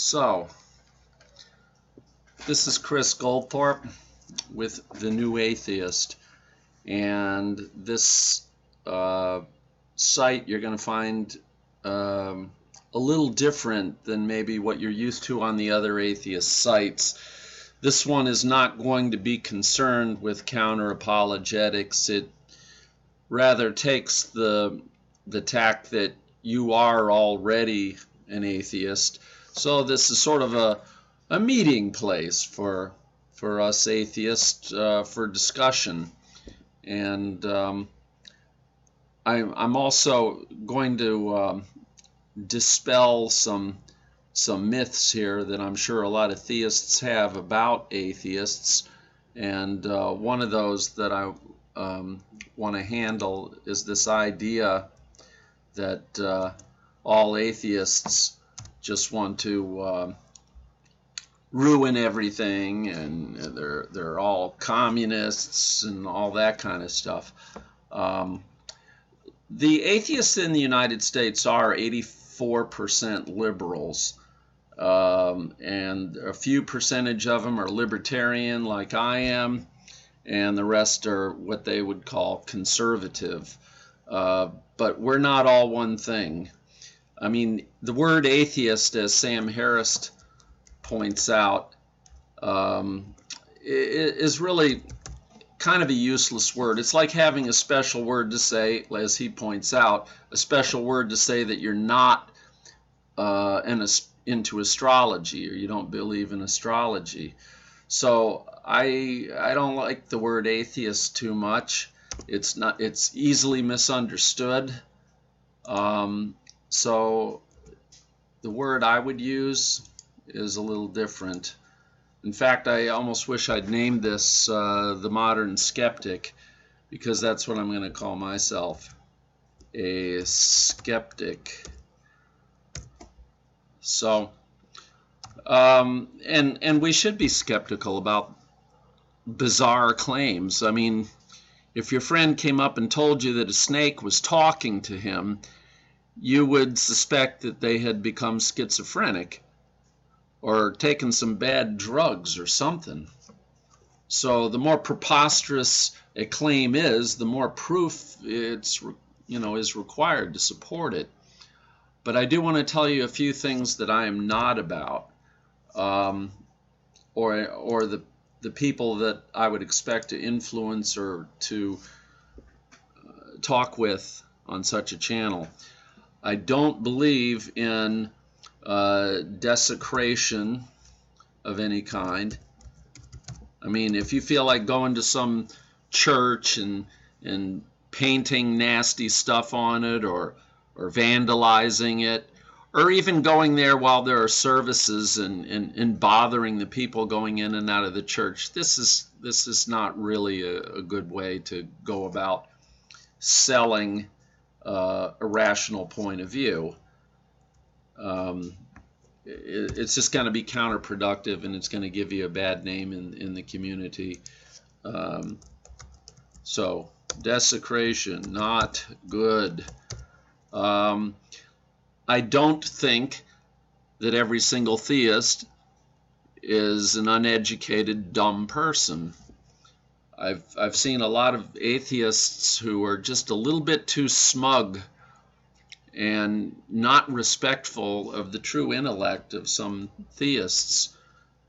So, this is Chris Goldthorpe with The New Atheist, and this site you're going to find a little different than maybe what you're used to on the other atheist sites. This one is not going to be concerned with counter-apologetics. It rather takes the tack that you are already an atheist. So this is sort of a meeting place for us atheists for discussion. And I'm also going to dispel some myths here that I'm sure a lot of theists have about atheists. And one of those that I want to handle is this idea that all atheists just want to ruin everything, and they're all communists and all that kind of stuff. The atheists in the United States are 84% liberals, and a few percentage of them are libertarian like I am, and the rest are what they would call conservative. But we're not all one thing. I mean, the word atheist, as Sam Harris points out, is really kind of a useless word. It's like having a special word to say, as he points out, a special word to say that you're not into astrology, or you don't believe in astrology. So I don't like the word atheist too much. It's easily misunderstood. So the word I would use is a little different. In fact, I almost wish I'd named this the modern skeptic, because that's what I'm going to call myself, a skeptic. So, and we should be skeptical about bizarre claims. I mean, if your friend came up and told you that a snake was talking to him, you would suspect that they had become schizophrenic or taken some bad drugs or something. So the more preposterous a claim is, the more proof is required to support it. But I do want to tell you a few things that I am not about, or the people that I would expect to influence or to talk with on such a channel. I don't believe in desecration of any kind. I mean, if you feel like going to some church and painting nasty stuff on it, or vandalizing it, or even going there while there are services and bothering the people going in and out of the church, this is not really a good way to go about selling a rational point of view. It's just going to be counterproductive, and it's going to give you a bad name in the community. So desecration, not good. I don't think that every single theist is an uneducated, dumb person. I've seen a lot of atheists who are just a little bit too smug and not respectful of the true intellect of some theists.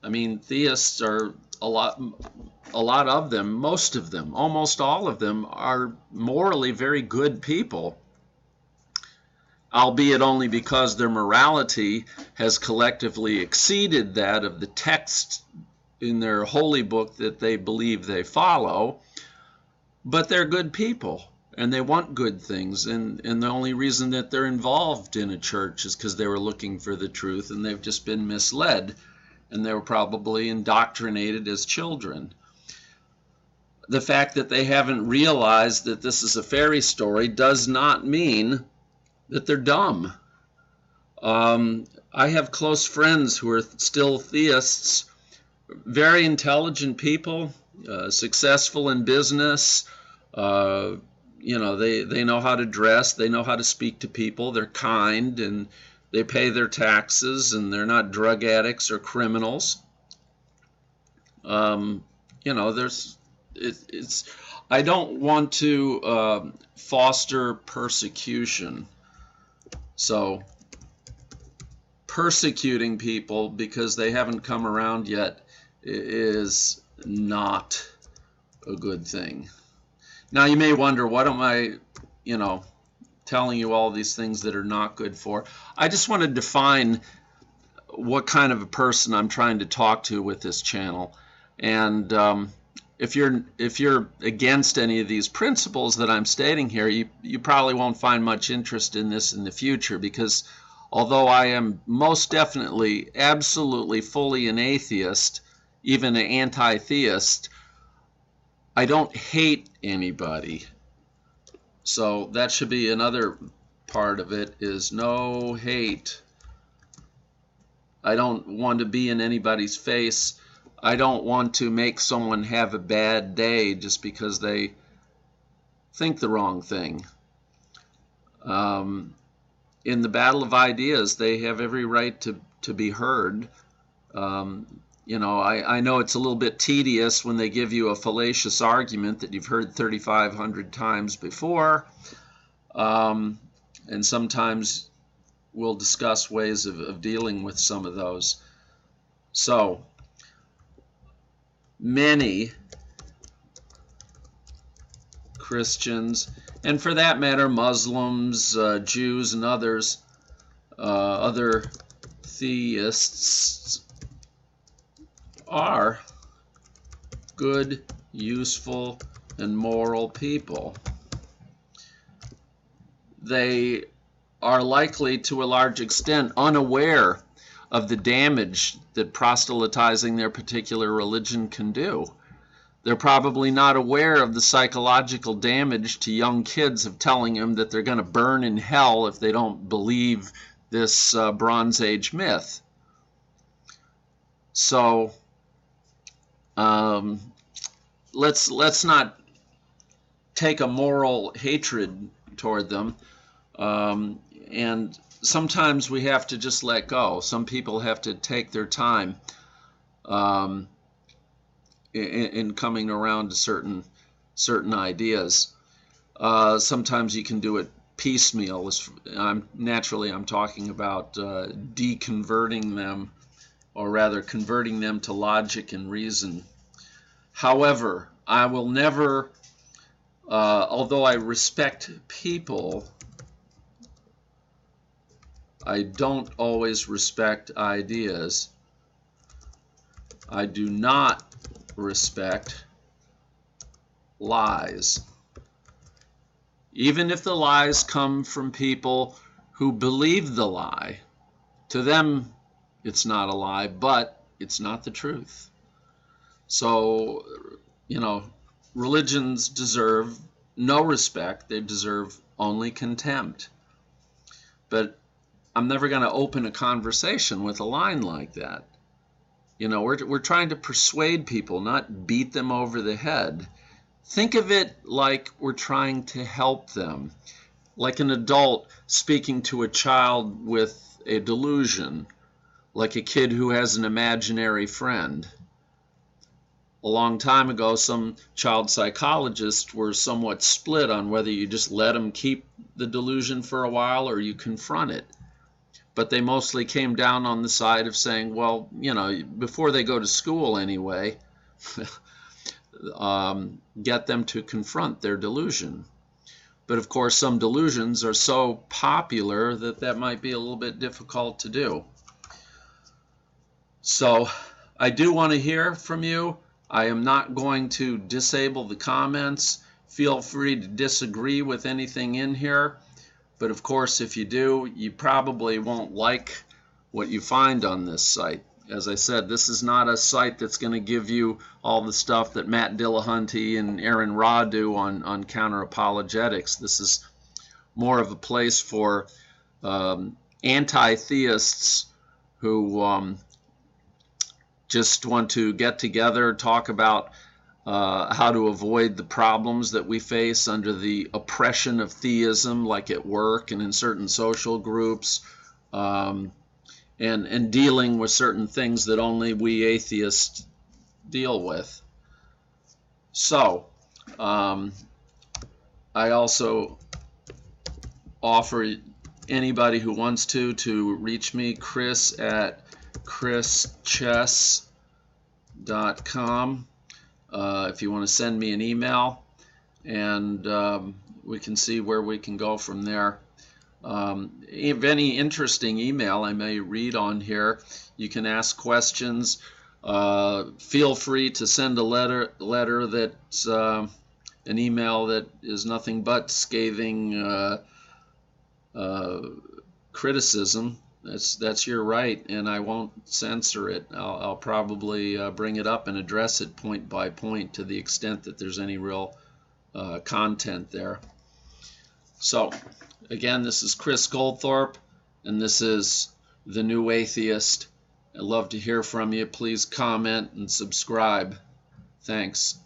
I mean, theists are a lot of them, most of them, almost all of them are morally very good people, albeit only because their morality has collectively exceeded that of the text in their holy book that they believe they follow. But they're good people, and they want good things, and the only reason that they're involved in a church is because they were looking for the truth, and they've just been misled, and they were probably indoctrinated as children. The fact that they haven't realized that this is a fairy story does not mean that they're dumb. I have close friends who are still theists, very intelligent people, successful in business. They know how to dress, they know how to speak to people, they're kind, and they pay their taxes, and they're not drug addicts or criminals. You know, it's I don't want to foster persecution. So persecuting people because they haven't come around yet is not a good thing. Now you may wonder, what am I, you know, telling you all these things that are not good for? I just want to define what kind of a person I'm trying to talk to with this channel. And if you're against any of these principles that I'm stating here, you probably won't find much interest in this in the future, because although I am most definitely, absolutely, fully an atheist, even an anti-theist, I don't hate anybody. So that should be another part of it, is no hate. I don't want to be in anybody's face. I don't want to make someone have a bad day just because they think the wrong thing. In the battle of ideas, they have every right to be heard. You know, I know it's a little bit tedious when they give you a fallacious argument that you've heard 3,500 times before. And sometimes we'll discuss ways of dealing with some of those. So, many Christians, and for that matter Muslims, Jews, and others, other theists, are good, useful, and moral people. They are likely to a large extent unaware of the damage that proselytizing their particular religion can do. They're probably not aware of the psychological damage to young kids of telling them that they're going to burn in hell if they don't believe this Bronze Age myth. So let's not take a moral hatred toward them. And sometimes we have to just let go. Some people have to take their time in coming around to certain ideas. Sometimes you can do it piecemeal. I'm talking about deconverting them, or rather converting them to logic and reason. However, I will never, although I respect people, I don't always respect ideas. I do not respect lies. Even if the lies come from people who believe the lie, to them it's not a lie, but it's not the truth. So, you know, religions deserve no respect. They deserve only contempt. But I'm never going to open a conversation with a line like that. You know, we're trying to persuade people, not beat them over the head. Think of it like we're trying to help them, like an adult speaking to a child with a delusion, like a kid who has an imaginary friend. A long time ago, some child psychologists were somewhat split on whether you just let them keep the delusion for a while or you confront it. But they mostly came down on the side of saying, well, you know, before they go to school anyway, get them to confront their delusion. But of course, some delusions are so popular that might be a little bit difficult to do. So I do want to hear from you. I am not going to disable the comments. Feel free to disagree with anything in here. But of course, if you do, you probably won't like what you find on this site. As I said, this is not a site that's going to give you all the stuff that Matt Dillahunty and Aaron Ra do on counter-apologetics. This is more of a place for anti-theists who just want to get together, talk about how to avoid the problems that we face under the oppression of theism, like at work and in certain social groups, and dealing with certain things that only we atheists deal with. So, I also offer anybody who wants to reach me, Chris at chrischess.com, if you want to send me an email, and we can see where we can go from there. If any interesting email I may read on here, you can ask questions. Feel free to send a letter that's an email that is nothing but scathing criticism. That's your right, and I won't censor it. I'll probably bring it up and address it point by point to the extent that there's any real content there. So, again, this is Chris Goldthorpe, and this is The New Atheist. I'd love to hear from you. Please comment and subscribe. Thanks.